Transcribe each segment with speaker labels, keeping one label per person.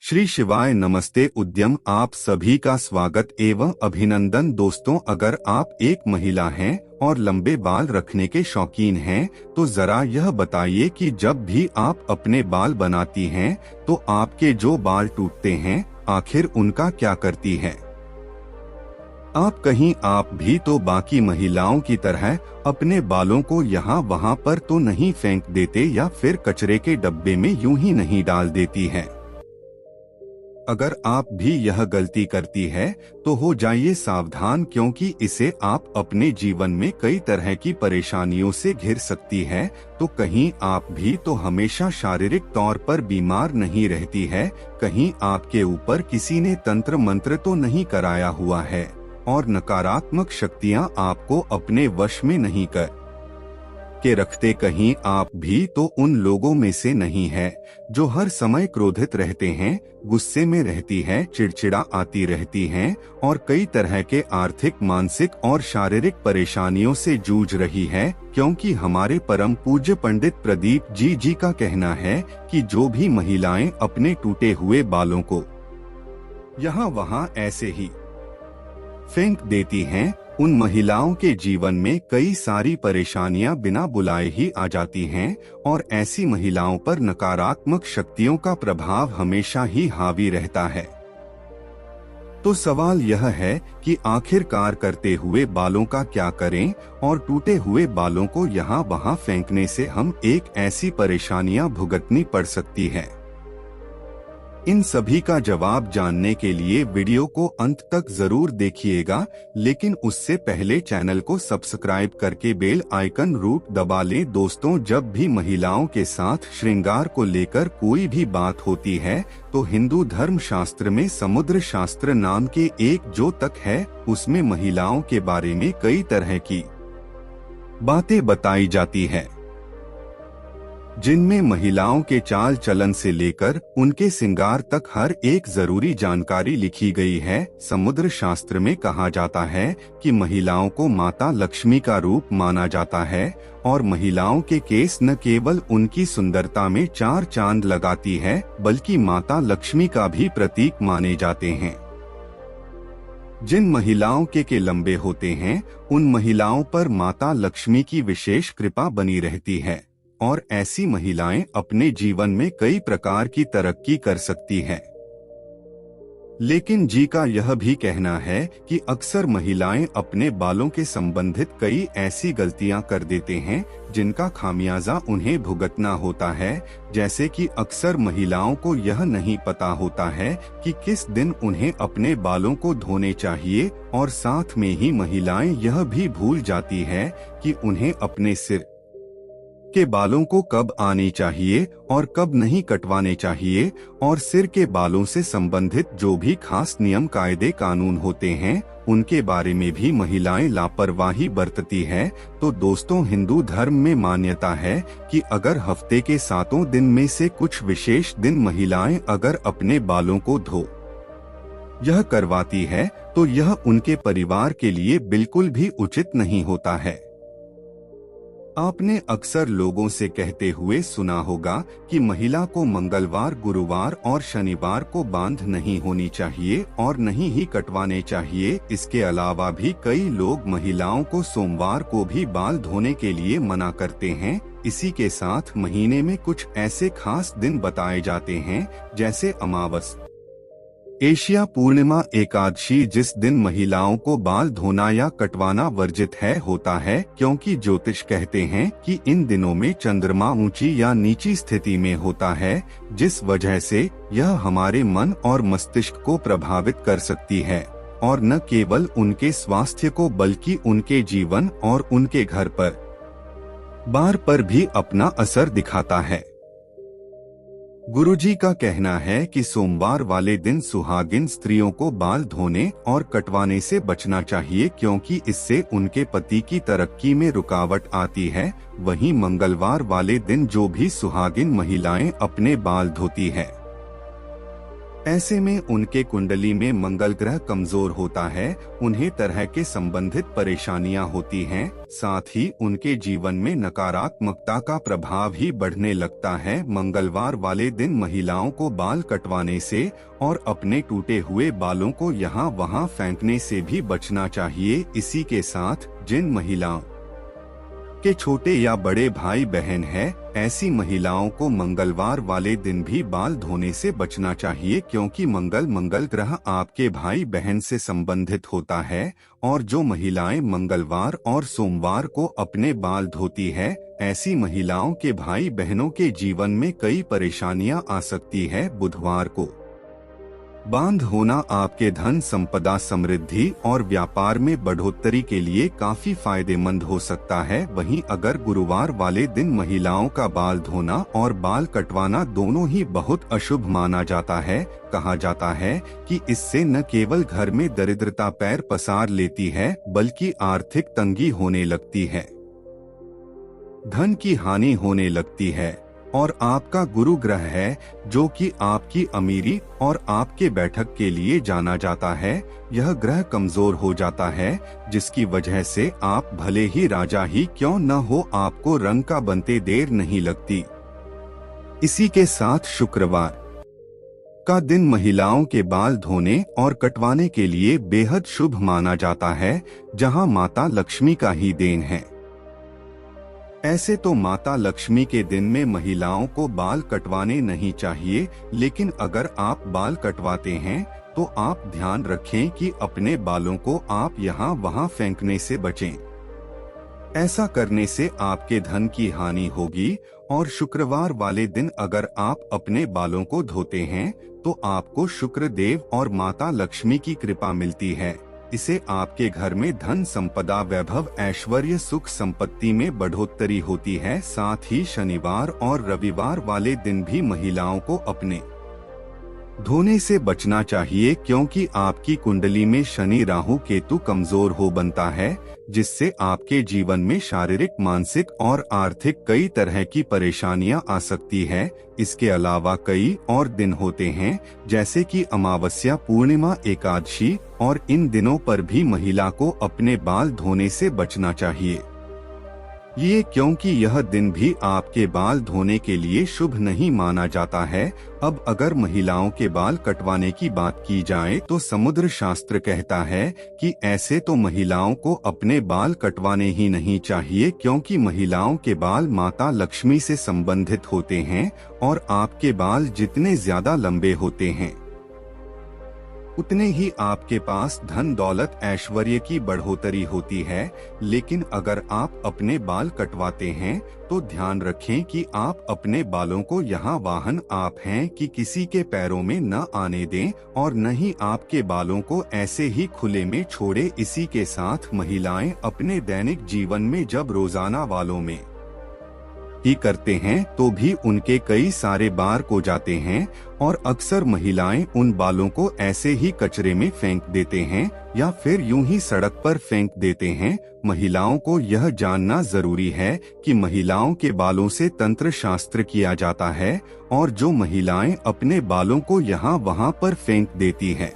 Speaker 1: श्री शिवाय नमस्ते उद्यम आप सभी का स्वागत एवं अभिनंदन। दोस्तों, अगर आप एक महिला हैं और लंबे बाल रखने के शौकीन हैं तो जरा यह बताइए कि जब भी आप अपने बाल बनाती हैं तो आपके जो बाल टूटते हैं आखिर उनका क्या करती हैं? आप भी तो बाकी महिलाओं की तरह अपने बालों को यहाँ वहाँ पर तो नहीं फेंक देते या फिर कचरे के डब्बे में यूं ही नहीं डाल देती हैं। अगर आप भी यह गलती करती है तो हो जाइए सावधान, क्योंकि इसे आप अपने जीवन में कई तरह की परेशानियों से घिर सकती है। तो कहीं आप भी तो हमेशा शारीरिक तौर पर बीमार नहीं रहती है, कहीं आपके ऊपर किसी ने तंत्र मंत्र तो नहीं कराया हुआ है और नकारात्मक शक्तियां आपको अपने वश में नहीं कर के रखते, कहीं आप भी तो उन लोगों में से नहीं है जो हर समय क्रोधित रहते हैं, गुस्से में रहती है, चिड़चिड़ा आती रहती हैं और कई तरह के आर्थिक, मानसिक और शारीरिक परेशानियों से जूझ रही है। क्योंकि हमारे परम पूज्य पंडित प्रदीप जी का कहना है कि जो भी महिलाएं अपने टूटे हुए बालों को यहाँ वहाँ ऐसे ही फेंक देती हैं, उन महिलाओं के जीवन में कई सारी परेशानियां बिना बुलाए ही आ जाती हैं और ऐसी महिलाओं पर नकारात्मक शक्तियों का प्रभाव हमेशा ही हावी रहता है। तो सवाल यह है कि आखिरकार करते हुए बालों का क्या करें और टूटे हुए बालों को यहाँ वहाँ फेंकने से हम एक ऐसी परेशानियां भुगतनी पड़ सकती है। इन सभी का जवाब जानने के लिए वीडियो को अंत तक जरूर देखिएगा, लेकिन उससे पहले चैनल को सब्सक्राइब करके बेल आइकन रूट दबा लें। दोस्तों, जब भी महिलाओं के साथ श्रृंगार को लेकर कोई भी बात होती है तो हिंदू धर्म शास्त्र में समुद्र शास्त्र नाम के एक ज्योतक है, उसमें महिलाओं के बारे में कई तरह की बातें बताई जाती है, जिनमें महिलाओं के चाल चलन से लेकर उनके श्रृंगार तक हर एक जरूरी जानकारी लिखी गई है। समुद्र शास्त्र में कहा जाता है कि महिलाओं को माता लक्ष्मी का रूप माना जाता है और महिलाओं के केस न केवल उनकी सुंदरता में चार चांद लगाती है बल्कि माता लक्ष्मी का भी प्रतीक माने जाते हैं। जिन महिलाओं के लंबे होते हैं उन महिलाओं पर माता लक्ष्मी की विशेष कृपा बनी रहती है और ऐसी महिलाएं अपने जीवन में कई प्रकार की तरक्की कर सकती हैं। लेकिन जी का यह भी कहना है कि अक्सर महिलाएं अपने बालों के संबंधित कई ऐसी गलतियां कर देते हैं जिनका खामियाजा उन्हें भुगतना होता है। जैसे कि अक्सर महिलाओं को यह नहीं पता होता है कि किस दिन उन्हें अपने बालों को धोने चाहिए और साथ में ही महिलाएं यह भी भूल जाती है कि उन्हें अपने सिर के बालों को कब आनी चाहिए और कब नहीं कटवाने चाहिए और सिर के बालों से संबंधित जो भी खास नियम कायदे कानून होते हैं उनके बारे में भी महिलाएं लापरवाही बरतती है। तो दोस्तों, हिंदू धर्म में मान्यता है कि अगर हफ्ते के 7 दिन में से कुछ विशेष दिन महिलाएं अगर अपने बालों को धो यह करवाती है तो यह उनके परिवार के लिए बिल्कुल भी उचित नहीं होता है। आपने अक्सर लोगों से कहते हुए सुना होगा कि महिला को मंगलवार, गुरुवार और शनिवार को बांध नहीं होनी चाहिए और नहीं ही कटवाने चाहिए। इसके अलावा भी कई लोग महिलाओं को सोमवार को भी बाल धोने के लिए मना करते हैं। इसी के साथ महीने में कुछ ऐसे खास दिन बताए जाते हैं जैसे अमावस, एशिया पूर्णिमा, एकादशी, जिस दिन महिलाओं को बाल धोना या कटवाना वर्जित होता है, क्योंकि ज्योतिष कहते हैं कि इन दिनों में चंद्रमा ऊंची या नीची स्थिति में होता है, जिस वजह से यह हमारे मन और मस्तिष्क को प्रभावित कर सकती है और न केवल उनके स्वास्थ्य को बल्कि उनके जीवन और उनके घर बार पर भी अपना असर दिखाता है। गुरुजी का कहना है कि सोमवार वाले दिन सुहागिन स्त्रियों को बाल धोने और कटवाने से बचना चाहिए, क्योंकि इससे उनके पति की तरक्की में रुकावट आती है। वहीं मंगलवार वाले दिन जो भी सुहागिन महिलाएं अपने बाल धोती है ऐसे में उनके कुंडली में मंगल ग्रह कमजोर होता है, उन्हें तरह के संबंधित परेशानियां होती हैं, साथ ही उनके जीवन में नकारात्मकता का प्रभाव ही बढ़ने लगता है। मंगलवार वाले दिन महिलाओं को बाल कटवाने से और अपने टूटे हुए बालों को यहाँ वहाँ फेंकने से भी बचना चाहिए। इसी के साथ जिन महिलाओं के छोटे या बड़े भाई बहन हैं, ऐसी महिलाओं को मंगलवार वाले दिन भी बाल धोने से बचना चाहिए, क्योंकि मंगल ग्रह आपके भाई बहन से संबंधित होता है। और जो महिलाएं मंगलवार और सोमवार को अपने बाल धोती है, ऐसी महिलाओं के भाई बहनों के जीवन में कई परेशानियां आ सकती है। बुधवार को बांध होना आपके धन संपदा, समृद्धि और व्यापार में बढ़ोतरी के लिए काफी फायदेमंद हो सकता है। वहीं अगर गुरुवार वाले दिन महिलाओं का बाल धोना और बाल कटवाना दोनों ही बहुत अशुभ माना जाता है। कहा जाता है कि इससे न केवल घर में दरिद्रता पैर पसार लेती है, बल्कि आर्थिक तंगी होने लगती है, धन की हानि होने लगती है। और आपका गुरु ग्रह है, जो कि आपकी अमीरी और आपके बैठक के लिए जाना जाता है, यह ग्रह कमजोर हो जाता है, जिसकी वजह से आप भले ही राजा ही क्यों न हो, आपको रंग का बनते देर नहीं लगती। इसी के साथ शुक्रवार का दिन महिलाओं के बाल धोने और कटवाने के लिए बेहद शुभ माना जाता है, जहां माता लक्ष्मी का ही देन है। ऐसे तो माता लक्ष्मी के दिन में महिलाओं को बाल कटवाने नहीं चाहिए, लेकिन अगर आप बाल कटवाते हैं तो आप ध्यान रखें कि अपने बालों को आप यहाँ वहाँ फेंकने से बचें। ऐसा करने से आपके धन की हानि होगी। और शुक्रवार वाले दिन अगर आप अपने बालों को धोते हैं तो आपको शुक्र देव और माता लक्ष्मी की कृपा मिलती है। इससे आपके घर में धन संपदा, वैभव, ऐश्वर्य, सुख संपत्ति में बढ़ोतरी होती है। साथ ही शनिवार और रविवार वाले दिन भी महिलाओं को अपने धोने से बचना चाहिए, क्योंकि आपकी कुंडली में शनि राहु केतु कमजोर हो बनता है, जिससे आपके जीवन में शारीरिक, मानसिक और आर्थिक कई तरह की परेशानियां आ सकती है। इसके अलावा कई और दिन होते हैं, जैसे कि अमावस्या, पूर्णिमा, एकादशी, और इन दिनों पर भी महिला को अपने बाल धोने से बचना चाहिए। ये क्योंकि यह दिन भी आपके बाल धोने के लिए शुभ नहीं माना जाता है। अब अगर महिलाओं के बाल कटवाने की बात की जाए तो समुद्र शास्त्र कहता है कि ऐसे तो महिलाओं को अपने बाल कटवाने ही नहीं चाहिए, क्योंकि महिलाओं के बाल माता लक्ष्मी से संबंधित होते हैं और आपके बाल जितने ज्यादा लंबे होते हैं उतने ही आपके पास धन दौलत ऐश्वर्य की बढ़ोतरी होती है। लेकिन अगर आप अपने बाल कटवाते हैं तो ध्यान रखें कि आप अपने बालों को यहाँ वाहन आप हैं कि किसी के पैरों में न आने दें और न ही आपके बालों को ऐसे ही खुले में छोड़े। इसी के साथ महिलाएं अपने दैनिक जीवन में जब रोजाना वालों में ही करते हैं तो भी उनके कई सारे बार को जाते हैं और अक्सर महिलाएं उन बालों को ऐसे ही कचरे में फेंक देते हैं या फिर यूं ही सड़क पर फेंक देते हैं। महिलाओं को यह जानना जरूरी है कि महिलाओं के बालों से तंत्र शास्त्र किया जाता है और जो महिलाएं अपने बालों को यहाँ वहाँ पर फेंक देती है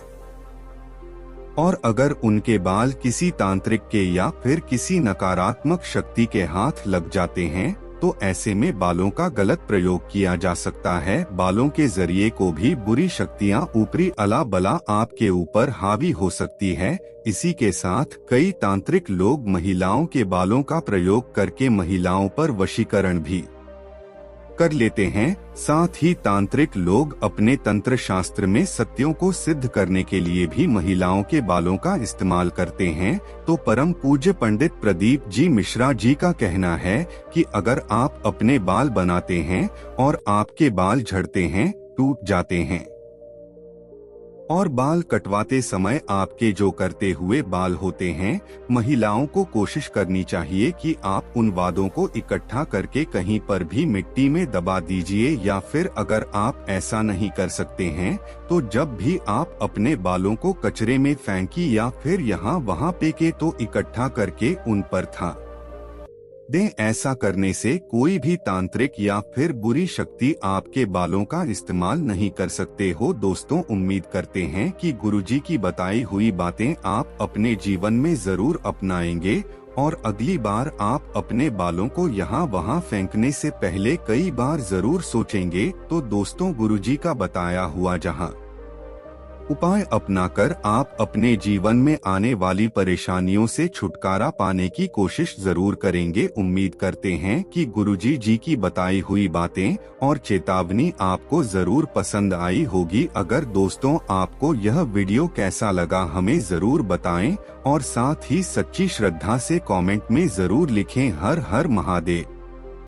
Speaker 1: और अगर उनके बाल किसी तांत्रिक के या फिर किसी नकारात्मक शक्ति के हाथ लग जाते हैं तो ऐसे में बालों का गलत प्रयोग किया जा सकता है। बालों के जरिए को भी बुरी शक्तियां ऊपरी अला बला आपके ऊपर हावी हो सकती है। इसी के साथ कई तांत्रिक लोग महिलाओं के बालों का प्रयोग करके महिलाओं पर वशीकरण भी कर लेते हैं। साथ ही तांत्रिक लोग अपने तंत्र शास्त्र में सत्यों को सिद्ध करने के लिए भी महिलाओं के बालों का इस्तेमाल करते हैं। तो परम पूज्य पंडित प्रदीप जी मिश्रा जी का कहना है कि अगर आप अपने बाल बनाते हैं और आपके बाल झड़ते हैं, टूट जाते हैं और बाल कटवाते समय आपके जो करते हुए बाल होते हैं, महिलाओं को कोशिश करनी चाहिए कि आप उन वादों को इकट्ठा करके कहीं पर भी मिट्टी में दबा दीजिए या फिर अगर आप ऐसा नहीं कर सकते हैं तो जब भी आप अपने बालों को कचरे में फेंकी या फिर यहाँ वहाँ फेंके तो इकट्ठा करके उन पर था दें। ऐसा करने से कोई भी तांत्रिक या फिर बुरी शक्ति आपके बालों का इस्तेमाल नहीं कर सकते हो। दोस्तों, उम्मीद करते हैं कि गुरुजी की बताई हुई बातें आप अपने जीवन में जरूर अपनाएंगे और अगली बार आप अपने बालों को यहाँ वहाँ फेंकने से पहले कई बार जरूर सोचेंगे। तो दोस्तों, गुरुजी का बताया हुआ जहाँ उपाय अपनाकर आप अपने जीवन में आने वाली परेशानियों से छुटकारा पाने की कोशिश जरूर करेंगे। उम्मीद करते हैं कि गुरुजी जी की बताई हुई बातें और चेतावनी आपको जरूर पसंद आई होगी। अगर दोस्तों आपको यह वीडियो कैसा लगा हमें जरूर बताएं और साथ ही सच्ची श्रद्धा से कमेंट में जरूर लिखें। हर हर महादेव।